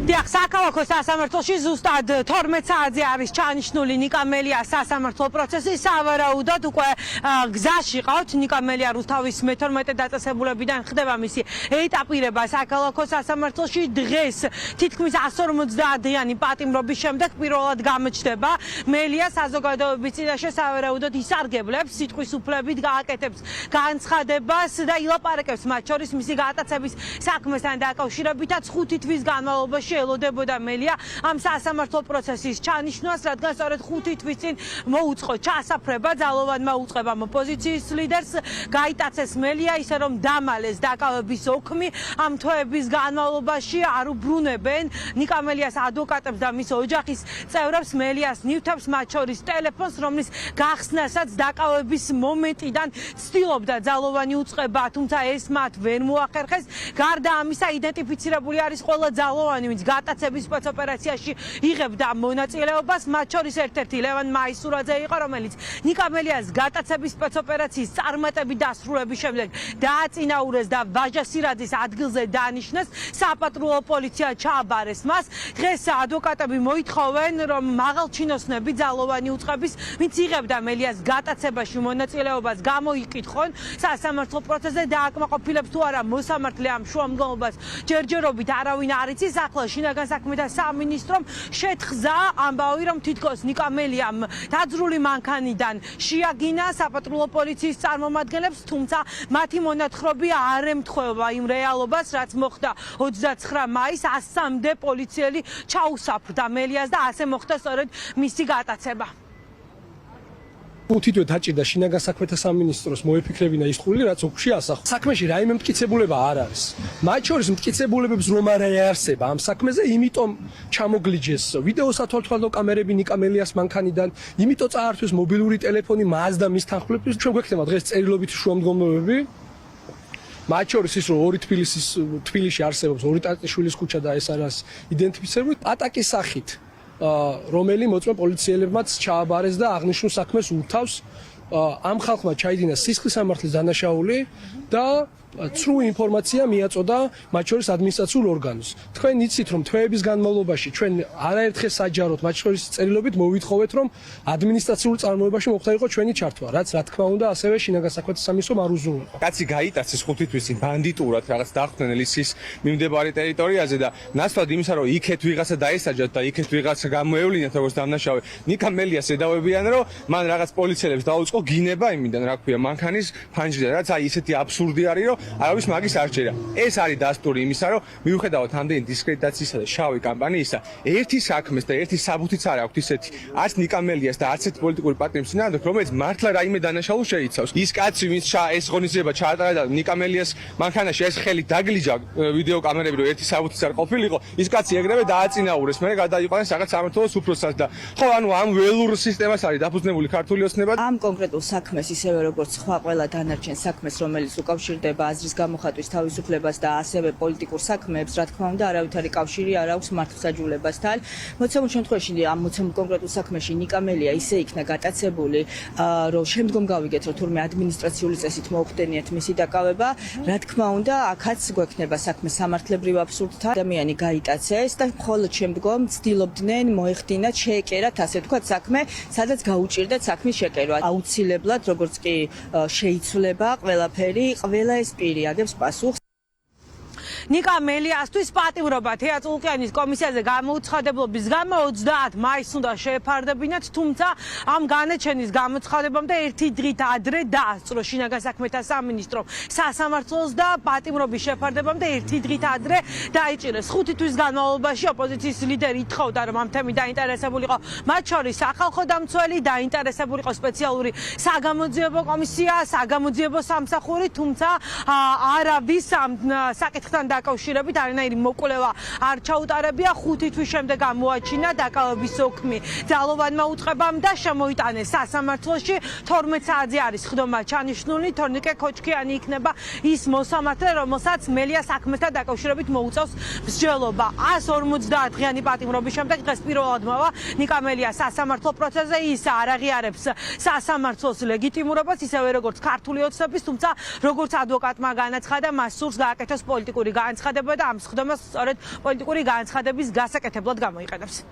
დიახ, საქალაქო სასამართლოში ზუსტად 12 საათზე არის ჩანიშნული ნიკა მელიას სასამართლო პროცესი. სავარაუდოდ უკვე გზაში ყავთ. ნიკა მელია რუსთავის მე-12 დაწესებულებიდან ხდება მისი ეტაპირება საქალაქო სასამართლოში. დღეს თითქმის 150-დიანი პატიმრობის შემდეგ პირველად გამოჩნდება მელია საზოგადოების წინაშე. სავარაუდოდ ისარგებლებს სიტყვის უფლებით, გააკეთებს განცხადებას და ილაპარაკებს მათ შორის მისი გატაცების საქმესთან დაკავშირებითაც 5 თვის განმავლობაში ელოდებოდა მელია ამ სასამართლო პროცესის ჩანიშვნას, რადგან სწორედ 5 თვის წინ მოუწყო ჩასაფრება ძალოვანმა უწყებამ ოპოზიციის ლიდერს, გაიტაცეს მელია ისე რომ დამალეს დაკავების ოქმი. ამ თვეების განმავლობაში არ უბრუნებენ ნიკა მელიას ადვოკატებს და მის ოჯახის წევრებს. მელიას ნივთებს, მათ შორის ტელეფონს, რომლის გახსნასაც დაკავების მომენტიდან ცდილობდა ძალოვანი უწყება, თუმცა ეს მათ ვერ მოახერხეს. გარდა ამისა, იდენტიფიცირებული არის ყველა ძალოვანი, ვინც გატაცების სპეცოპერაციაში იღებდა მონაწილეობას, მათ შორის ერთ-ერთი ლევან მაისურაძე იყო, რომელიც ნიკა მელიას გატაცების სპეცოპერაციის წარმატებით დასრულების შემდეგ დააწინაურეს და ვაჟა სირაძის ადგილზე დაანიშნეს. საპატრულო პოლიცია ჩააბარეს მას. დღეს ადვოკატები მოითხოვენ, რომ მაღალჩინოსნები ძალოვანი უწყების, ვინც იღებდა მელიას გატაცებაში მონაწილეობას, გამოიკითხონ სასამართლო პროცესზე და აკმაყოფილებს თუ არა მოსამართლე ამ შუამდგომლობას ჯერჯერობით არავინ არ იცის. ახლა შინაგან საქმეთა სამინისტრომ შეთხზა ამბავი, რომ თითქოს ნიკა მელიამ დაძრული მანქანიდან შეაგინა საპატრულო პოლიციის წარმომადგენლებს, თუმცა მათი მონათხრობი არ ემთხვევა იმ რეალობას, რაც მოხდა 29 მაისს. 103-მდე პოლიციელი ჩაუსაფრდა მელიას და ასე მოხდა სწორედ მისი გატაცება. თვითონ დაჭირდა შინაგან საქმეთა სამინისტროს მოეფიქრებინა ის ხული, რაც ოქში ასახვა. საქმეში რაიმე მტკიცებულება არ არის. მათ შორის მტკიცებულებებს რომ არ ეარსება ამ საქმეზე, იმიტომ ჩამოგლიჯეს ვიდეო სათვალთვალო კამერები ნიკა მელიას მანქანიდან, იმიტომ წაართვეს მობილური ტელეფონი მას და მის თანხმლებს. ჩვენ გვექნება დღეს წერილობით შუამდგომლობები. მათ შორის ის რომ ორი თბილისში არსებობს, ორი ტარტიშვილის ქუჩა და ეს არის იდენტიფიცირებული ატაკის სახით. რომელი მოწმე პოლიციელებმაც ჩააბარეს და აღნიშნულ საქმეს ურთავს. ამ ხალხმა ჩაიდინა სისხლის სამართლის დანაშაული და ცრუ ინფორმაცია მიაწოდა მათ შორის ადმინისტრაციულ ორგანოს. თქვენ იცით რომ თვეების განმავლობაში ჩვენ არაერთხელ საჯაროდ მათ შორის წერილობით მოვითხოვეთ რომ ადმინისტრაციულ წარმოებაში მოხდა იყო ჩვენი ჩართვა, რაც რა თქმა უნდა ასევე შინაგან საქმეთა სამინისტრომ არ უზრუნველყო. კაცი გაიტაცეს 5 თვის წინ ბანდიტურად რაღაც დახვდნენ ლისის მიმდებარე ტერიტორიაზე და ნაცვლად იმისა რომ იქეთ ვიღაცა დაესაჯათ და იქეთ ვიღაცა გამოევლინათ როგორც დამნაშავე, ნიკა მელიას ედავებიან რომ მან რაღაც პოლიციელებს დაუწყო გინება იმიდან რა ქვია მანქანის ფანჯრიდან, რაც აი ისეთი აბსურდი არის რომ არავის მაგის არ ჯერა. ეს არის დასტური იმისა, რომ მიუხედავად ამდენი დისკრედიტაციისა და შავი კამპანიისა, ერთი საქმეს და ერთი საბუთიც არ აქვს ისეთი, არც ნიკა მელიას და არც ერთ პოლიტიკური პარტიის წინააღმდეგ, რომელიც მართლა რაიმე დანაშაულს შეიცავს. ის კაცი, ვინც ეს ღონისძიება ჩაატარა და ნიკა მელიას მანქანაში ეს ხელი დაგლიჯა ვიდეო კამერები, რომ ერთი საბუთიც არ ყოფილიყო, ის კაცი ეგრევე დააწინაურეს, მერე გადაიყვანეს რაღაც სამართლოს უფროსად და ხო, ანუ ამ ველურ სისტემას არის დაფუძნებული ქართული ოცნება. ამ კონკრეტულ საქმეს ისევე როგორც სხვა ყველა დანარჩენ საქმეს, რომელიც უკავშირდება აზრის გამოხატვის თავისუფლებას და ასევე პოლიტიკურ საქმეებს, რა თქმა უნდა, არავითარი კავშირი არ აქვს მართლმსაჯულებასთან. მოცემულ შემთხვევაში ამ მოცემულ კონკრეტულ საქმეში ნიკა მელია ისე იქნა გატაცებული, რომ შემდგომ გავიგეთ, რომ თურმე ადმინისტრაციული წესით მოუხდენიათ მისი დაკავება. რა თქმა უნდა, აქაც გვექნება საქმე სამართლებრივ აბსურდთან. ადამიანი გაიტაცეს და მხოლოდ შემდგომ ცდილობდნენ მოეხდინათ, შეეკერათ, ასე ვთქვათ, საქმე, სადაც გაუჭირდათ საქმის შეკერვა. აუცილებლად, როგორც კი შეიცვლება ყველაფერი, ყველა ეს პირი აგებს პასუხს. ნიკა მელიასთვის პატიმრობა თეატრალკიანის კომისიაზე გამოუცხადებლობის გამო 30 მაისს უნდა შეეფარდებინათ, თუმცა ამ განაჩენის გამოცხადებამდე ერთი დღით ადრე დაასწრო შინაგან საქმეთა სამინისტრომ სასამართლოს და პატიმრობის შეფარდებამდე ერთი დღით ადრე დაიჭირეს. 5 თვის განმავლობაში ოპოზიციის ლიდერი ითხოვდა, რომ ამ თემით დაინტერესებულიყო მათ შორის სახალხო დამცველი, დაინტერესებულიყო სპეციალური საგამოძიებო კომისია, საგამოძიებო სამსახური, თუმცა არავის ამ საკითხთან დაკავშირებით არანაირი მოკვლევა არ ჩაუტარებია. 5 თვის შემდეგ გამოაჩინა დაკავების ოქმი ძალოვანმა უწყებამ და შემოიტანეს სასამართლოში. 12 საათზე არის ხდომა ჩანიშნული. თორნიკე ქოჩქიანი იქნება ის მოსამართლე, რომელსაც მელია საქმესთან დაკავშირებით მოუწევს მსჯელობა. 150 დღიანი პატიმრობის შემდეგ დღეს პირველად მოვა ნიკა მელია სასამართლო პროცესზე. ის არ აღიარებს სასამართლოს ლეგიტიმურობას, ისევე როგორც ქართული ოცნების, თუმცა როგორც ადვოკატმა განაცხადა, მას სურს გააკეთოს პოლიტიკური განცხადება და ამ სხდომას სწორედ პოლიტიკური განცხადების გასაკეთებლად გამოიყენებს.